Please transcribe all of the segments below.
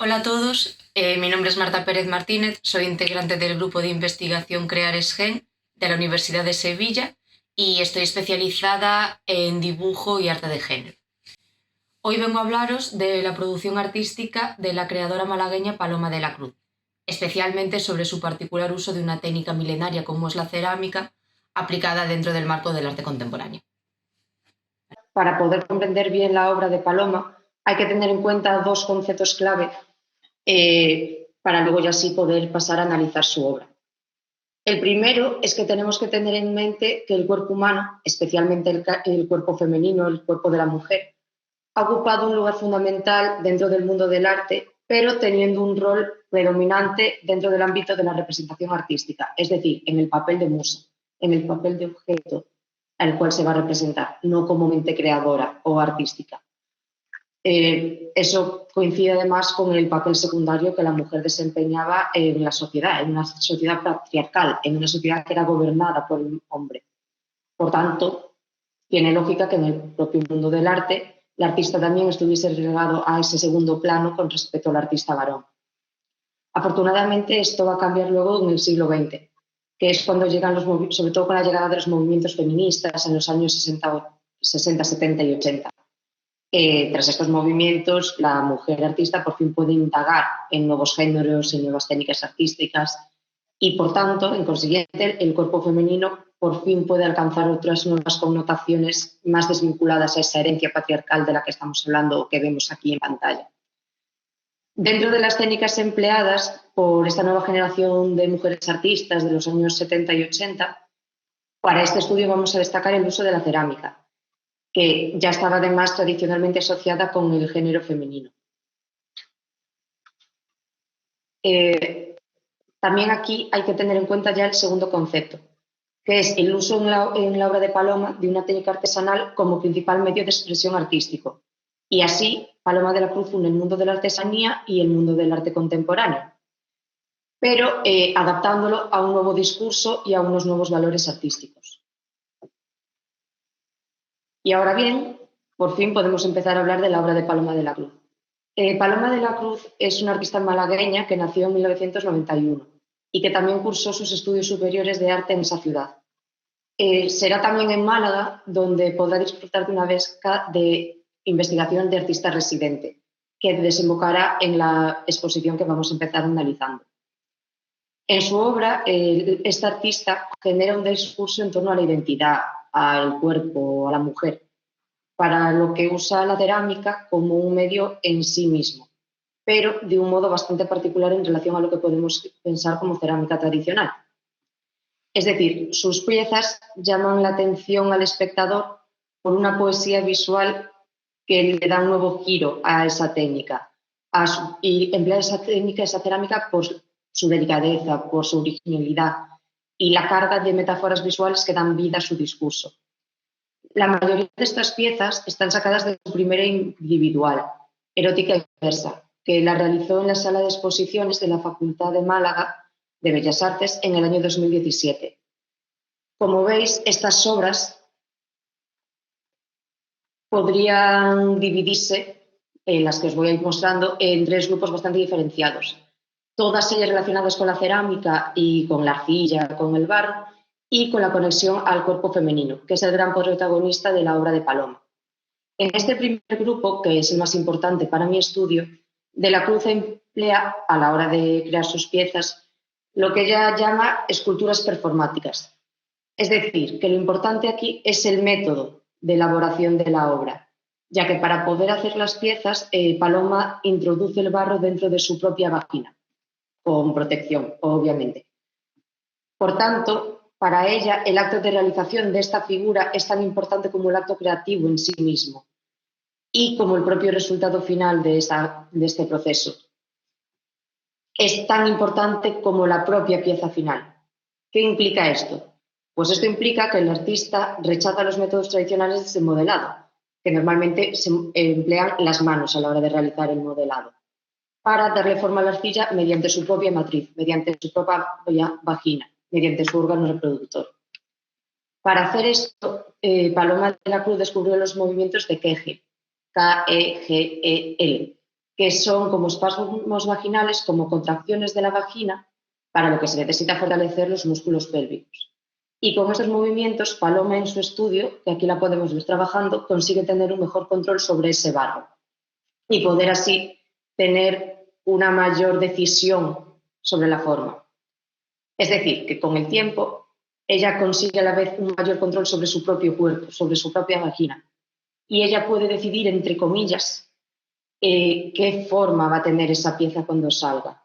Hola a todos, mi nombre es Marta Pérez Martínez, soy integrante del grupo de investigación Creares Gen de la Universidad de Sevilla y estoy especializada en dibujo y arte de género. Hoy vengo a hablaros de la producción artística de la creadora malagueña Paloma de la Cruz, especialmente sobre su particular uso de una técnica milenaria como es la cerámica, aplicada dentro del marco del arte contemporáneo. Para poder comprender bien la obra de Paloma, hay que tener en cuenta dos conceptos clave para luego ya sí poder pasar a analizar su obra. El primero es que tenemos que tener en mente que el cuerpo humano, especialmente el cuerpo femenino, el cuerpo de la mujer, ha ocupado un lugar fundamental dentro del mundo del arte, pero teniendo un rol predominante dentro del ámbito de la representación artística, es decir, en el papel de musa, en el papel de objeto al cual se va a representar, no como mente creadora o artística. Eso coincide además con el papel secundario que la mujer desempeñaba en la sociedad, en una sociedad patriarcal, en una sociedad que era gobernada por el hombre. Por tanto, tiene lógica que en el propio mundo del arte el artista también estuviese relegado a ese segundo plano con respecto al artista varón. Afortunadamente, esto va a cambiar luego en el siglo XX, que es cuando llegan sobre todo con la llegada de los movimientos feministas en los años 60 70 y 80. Tras estos movimientos, la mujer artista por fin puede indagar en nuevos géneros, en nuevas técnicas artísticas y, por tanto, en consiguiente, el cuerpo femenino por fin puede alcanzar otras nuevas connotaciones más desvinculadas a esa herencia patriarcal de la que estamos hablando o que vemos aquí en pantalla. Dentro de las técnicas empleadas por esta nueva generación de mujeres artistas de los años 70 y 80, para este estudio vamos a destacar el uso de la cerámica, que ya estaba además tradicionalmente asociada con el género femenino. También aquí hay que tener en cuenta ya el segundo concepto, que es el uso en la obra de Paloma de una técnica artesanal como principal medio de expresión artístico. Y así, Paloma de la Cruz une el mundo de la artesanía y el mundo del arte contemporáneo, pero adaptándolo a un nuevo discurso y a unos nuevos valores artísticos. Y ahora bien, por fin podemos empezar a hablar de la obra de Paloma de la Cruz. Paloma de la Cruz es una artista malagueña que nació en 1991 y que también cursó sus estudios superiores de arte en esa ciudad. Será también en Málaga donde podrá disfrutar de una beca de investigación de artista residente, que desembocará en la exposición que vamos a empezar analizando. En su obra, esta artista genera un discurso en torno a la identidad, al cuerpo, a la mujer, para lo que usa la cerámica como un medio en sí mismo, pero de un modo bastante particular en relación a lo que podemos pensar como cerámica tradicional. Es decir, sus piezas llaman la atención al espectador por una poesía visual que le da un nuevo giro a esa técnica y emplea esa técnica, esa cerámica, por su delicadeza, por su originalidad y la carga de metáforas visuales que dan vida a su discurso. La mayoría de estas piezas están sacadas de su primera individual, Erótica y Versa, que la realizó en la sala de exposiciones de la Facultad de Málaga de Bellas Artes en el año 2017. Como veis, estas obras podrían dividirse, en las que os voy a ir mostrando, en tres grupos bastante diferenciados. Todas ellas relacionadas con la cerámica y con la arcilla, con el barro, y con la conexión al cuerpo femenino, que es el gran protagonista de la obra de Paloma. En este primer grupo, que es el más importante para mi estudio, De la Cruz emplea, a la hora de crear sus piezas, lo que ella llama esculturas performáticas. Es decir, que lo importante aquí es el método de elaboración de la obra, ya que para poder hacer las piezas, Paloma introduce el barro dentro de su propia vagina, con protección, obviamente. Por tanto, para ella, el acto de realización de esta figura es tan importante como el acto creativo en sí mismo y como el propio resultado final de este proceso. Es tan importante como la propia pieza final. ¿Qué implica esto? Pues esto implica que el artista rechaza los métodos tradicionales de modelado, que normalmente se emplean las manos a la hora de realizar el modelado, para darle forma a la arcilla mediante su propia matriz, mediante su propia vagina, mediante su órgano reproductor. Para hacer esto, Paloma de la Cruz descubrió los movimientos de Kegel, Kegel, que son como espasmos vaginales, como contracciones de la vagina, para lo que se necesita fortalecer los músculos pélvicos. Y con estos movimientos, Paloma en su estudio, que aquí la podemos ver trabajando, consigue tener un mejor control sobre ese barro y poder así tener una mayor decisión sobre la forma. Es decir, que con el tiempo ella consigue a la vez un mayor control sobre su propio cuerpo, sobre su propia vagina. Y ella puede decidir, entre comillas, qué forma va a tener esa pieza cuando salga,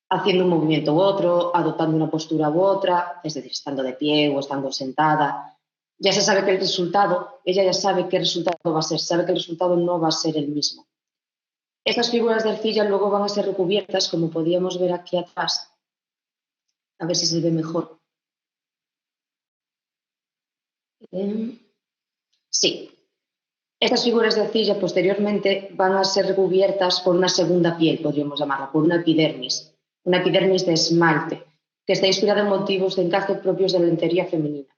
haciendo un movimiento u otro, adoptando una postura u otra, es decir, estando de pie o estando sentada. Ya se sabe que el resultado, ella ya sabe qué resultado va a ser, sabe que el resultado no va a ser el mismo. Estas figuras de arcilla luego van a ser recubiertas, como podíamos ver aquí atrás. A ver si se ve mejor. Sí. Estas figuras de arcilla posteriormente van a ser recubiertas por una segunda piel, podríamos llamarla, por una epidermis de esmalte, que está inspirada en motivos de encaje propios de la lencería femenina.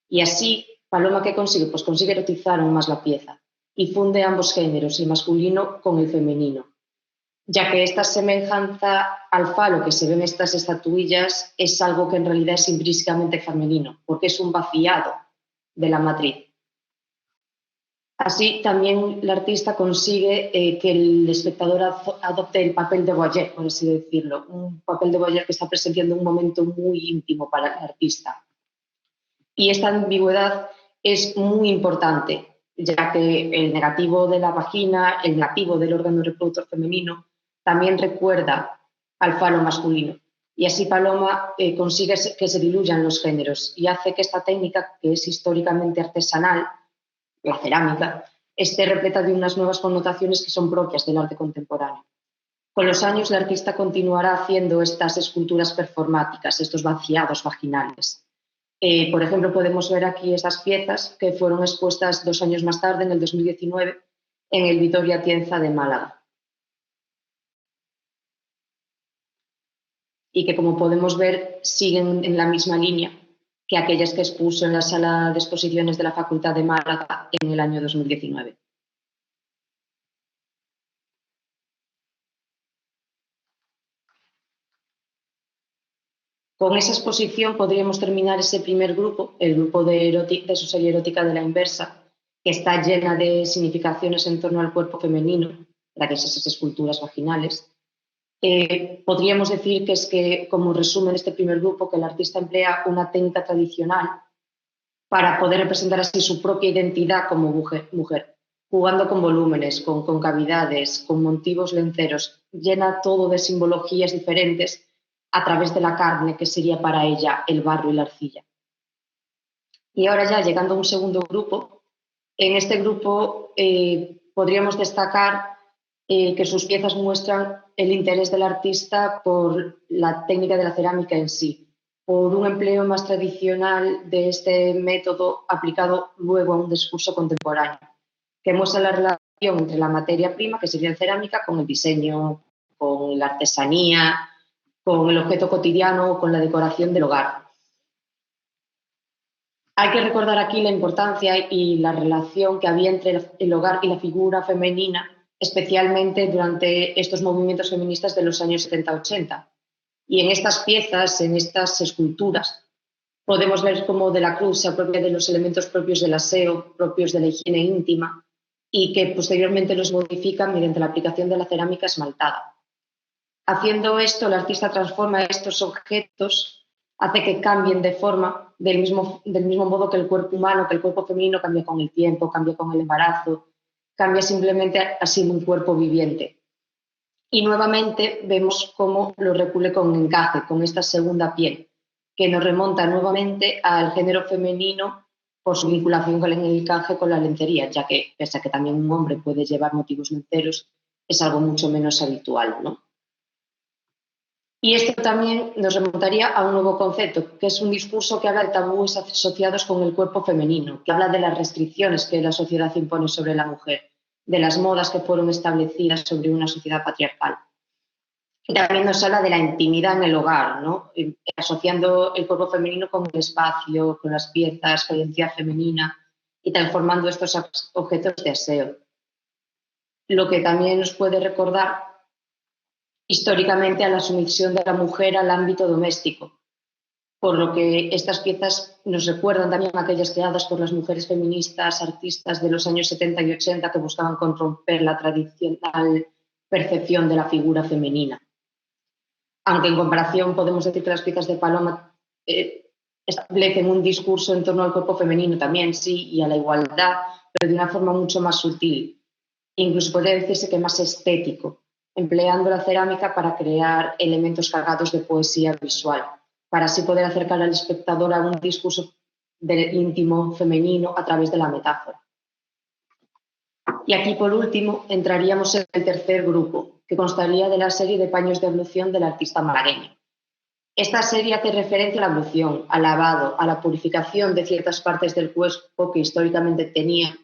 Y así, Paloma, ¿qué consigue? Pues consigue erotizar aún más la pieza y funde ambos géneros, el masculino con el femenino, ya que esta semejanza al falo que se ve en estas estatuillas es algo que en realidad es intrínsecamente femenino, porque es un vaciado de la matriz. Así, también la artista consigue que el espectador adopte el papel de voyeur, por así decirlo, un papel de voyeur que está presenciando un momento muy íntimo para el artista. Y esta ambigüedad es muy importante, ya que el negativo de la vagina, el negativo del órgano reproductor femenino, también recuerda al falo masculino. Y así Paloma consigue que se diluyan los géneros y hace que esta técnica, que es históricamente artesanal, la cerámica, esté repleta de unas nuevas connotaciones que son propias del arte contemporáneo. Con los años, la artista continuará haciendo estas esculturas performáticas, estos vaciados vaginales. Por ejemplo, podemos ver aquí estas piezas que fueron expuestas 2 años más tarde, en el 2019, en el Vitoria Tienza de Málaga. Y que, como podemos ver, siguen en la misma línea que aquellas que expuso en la sala de exposiciones de la Facultad de Málaga en el año 2019. Con esa exposición podríamos terminar ese primer grupo, el grupo de su serie erótica de la inversa, que está llena de significaciones en torno al cuerpo femenino, gracias a esas esculturas vaginales. Podríamos decir que es que, como resumen este primer grupo, que el artista emplea una técnica tradicional para poder representar así su propia identidad como mujer, jugando con volúmenes, con concavidades, con motivos lenceros, llena todo de simbologías diferentes a través de la carne, que sería para ella el barro y la arcilla. Y ahora ya llegando a un segundo grupo, en este grupo podríamos destacar que sus piezas muestran el interés del artista por la técnica de la cerámica en sí, por un empleo más tradicional de este método aplicado luego a un discurso contemporáneo, que muestra la relación entre la materia prima, que sería la cerámica, con el diseño, con la artesanía, con el objeto cotidiano o con la decoración del hogar. Hay que recordar aquí la importancia y la relación que había entre el hogar y la figura femenina, especialmente durante estos movimientos feministas de los años 70-80. Y en estas piezas, en estas esculturas, podemos ver cómo de la Cruz se apropia de los elementos propios del aseo, propios de la higiene íntima, y que posteriormente los modifica mediante la aplicación de la cerámica esmaltada. Haciendo esto, el artista transforma estos objetos, hace que cambien de forma del mismo modo que el cuerpo humano, que el cuerpo femenino cambia con el tiempo, cambia con el embarazo, cambia simplemente así un cuerpo viviente. Y nuevamente vemos cómo lo recule con encaje, con esta segunda piel, que nos remonta nuevamente al género femenino por su vinculación con el encaje con la lencería, ya que, pese a que también un hombre puede llevar motivos lenceros, es algo mucho menos habitual, ¿no? Y esto también nos remontaría a un nuevo concepto, que es un discurso que habla de tabúes asociados con el cuerpo femenino, que habla de las restricciones que la sociedad impone sobre la mujer, de las modas que fueron establecidas sobre una sociedad patriarcal. Y también nos habla de la intimidad en el hogar, ¿no? Asociando el cuerpo femenino con el espacio, con las piezas, con la identidad femenina y transformando estos objetos de aseo. Lo que también nos puede recordar históricamente a la sumisión de la mujer al ámbito doméstico, por lo que estas piezas nos recuerdan también a aquellas creadas por las mujeres feministas, artistas de los años 70 y 80 que buscaban romper la tradicional percepción de la figura femenina. Aunque en comparación podemos decir que las piezas de Paloma establecen un discurso en torno al cuerpo femenino también, sí, y a la igualdad, pero de una forma mucho más sutil. Incluso podría decirse que más estético, empleando la cerámica para crear elementos cargados de poesía visual, para así poder acercar al espectador a un discurso del íntimo femenino a través de la metáfora. Y aquí, por último, entraríamos en el tercer grupo, que constaría de la serie de paños de ablución del artista malagueño. Esta serie hace referencia a la ablución, al lavado, a la purificación de ciertas partes del cuerpo que históricamente tenían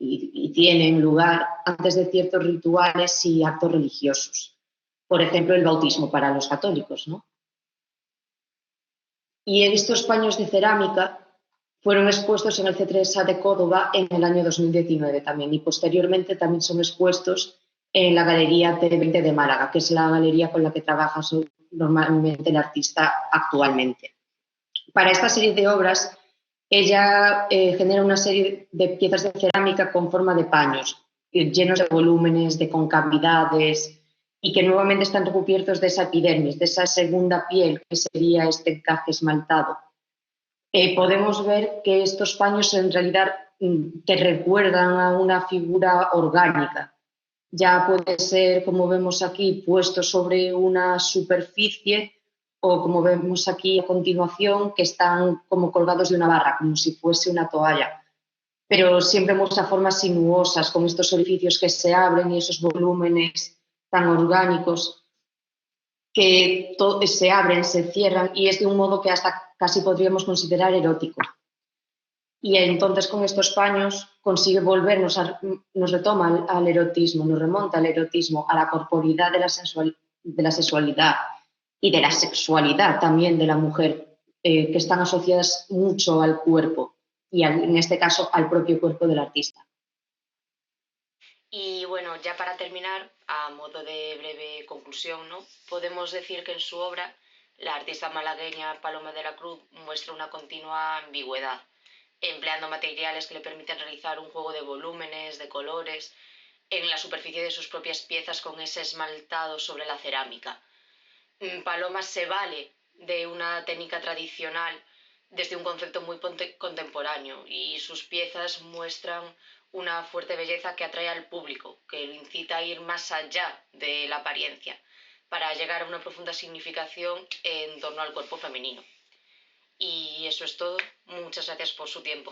y tienen lugar antes de ciertos rituales y actos religiosos. Por ejemplo, el bautismo para los católicos, ¿no? Y estos paños de cerámica fueron expuestos en el C3A de Córdoba en el año 2019 también, y posteriormente también son expuestos en la Galería T20 de Málaga, que es la galería con la que trabaja normalmente el artista actualmente. Para esta serie de obras, ella genera una serie de piezas de cerámica con forma de paños, llenos de volúmenes, de concavidades, y que nuevamente están recubiertos de esa epidermis, de esa segunda piel que sería este encaje esmaltado. Podemos ver que estos paños en realidad te recuerdan a una figura orgánica. Ya puede ser, como vemos aquí, puesto sobre una superficie o como vemos aquí a continuación, que están como colgados de una barra, como si fuese una toalla. Pero siempre muestra formas sinuosas, con estos orificios que se abren y esos volúmenes tan orgánicos que se abren, se cierran, y es de un modo que hasta casi podríamos considerar erótico. Y entonces con estos paños consigue volvernos, nos retoma al erotismo, nos remonta al erotismo, a la corporidad de la sexualidad y de la sexualidad también de la mujer, que están asociadas mucho al cuerpo y en este caso al propio cuerpo del artista. Y bueno, ya para terminar, a modo de breve conclusión, ¿no? Podemos decir que en su obra la artista malagueña Paloma de la Cruz muestra una continua ambigüedad, empleando materiales que le permiten realizar un juego de volúmenes, de colores, en la superficie de sus propias piezas con ese esmaltado sobre la cerámica. Paloma se vale de una técnica tradicional desde un concepto muy contemporáneo, y sus piezas muestran una fuerte belleza que atrae al público, que lo incita a ir más allá de la apariencia, para llegar a una profunda significación en torno al cuerpo femenino. Y eso es todo. Muchas gracias por su tiempo.